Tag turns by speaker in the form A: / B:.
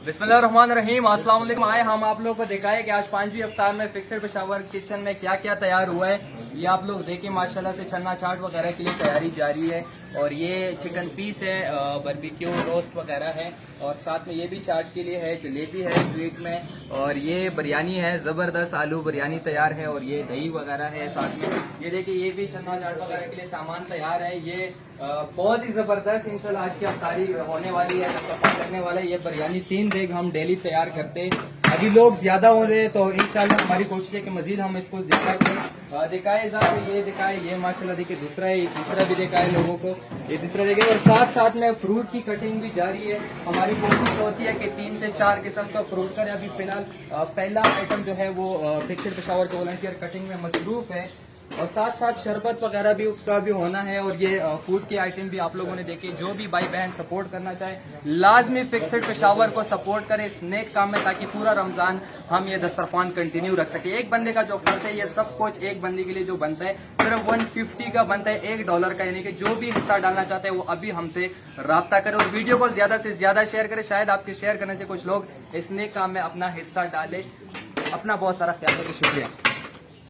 A: बिस्मिल्लाहिर्रहमानिर्रहीम, अस्सलाम वालेकुम। आए हम आप लोगों को दिखाए कि आज 5वीं अफ्तार में फिक्सड पेशावर किचन में क्या क्या तैयार हुआ है। ये आप लोग देखिए माशाल्लाह से छन्ना चाट वगैरह के लिए तैयारी जारी है। और ये चिकन पीस है, बारबेक्यू रोस्ट वगैरह है। और साथ में ये भी चाट के लिए है, जलेबी है स्वीट में। और ये बिरयानी है, जबरदस्त आलू बिरयानी तैयार है। और ये दही वगैरह है साथ में। ये देखिए ये भी छन्ना चाट वगैरह के लिए सामान तैयार है। ये बहुत ही जबरदस्त इंशाल्लाह आज की अफ्तारी होने वाली है, सफर करने वाला है। ये बिरयानी 3 देग हम डेली तैयार करते हैं। अभी लोग ज्यादा हो रहे हैं तो इंशाल्लाह हमारी कोशिश है कि मजीद हम इसको ज्यादा करें। दिखाए ये दिखाए, ये माशाल्लाह देखिए दूसरा है, ये तीसरा भी दिखाए लोगों को, ये तीसरा देखिए। और साथ साथ में फ्रूट की कटिंग भी जारी है। हमारी कोशिश होती है कि 3 से 4 किस्म का फ्रूट करें। अभी फिलहाल पहला आइटम जो है वो फिक्सड पेशावर के वॉलंटियर कटिंग में मसरूफ है। और साथ साथ शरबत वगैरह भी उसका भी होना है। और ये फूड के आइटम भी आप लोगों ने देखे। जो भी भाई बहन सपोर्ट करना चाहे लाजमी फिक्सड पेशावर को सपोर्ट करें इस नेक काम में, ताकि पूरा रमजान हम ये दस्तरखान कंटिन्यू रख सके। एक बंदे का जो खर्च है ये सब कुछ एक बंदे के लिए जो बनता है सिर्फ 150 का बनता है, $1 का। यानी कि जो भी हिस्सा डालना चाहते हैं वो अभी हमसे राब्ता करें और वीडियो को ज्यादा से ज्यादा शेयर करें। शायद आपके शेयर करने से कुछ लोग इस नेक काम में अपना हिस्सा डाले। अपना बहुत सारा ख्याल रखें, शुक्रिया।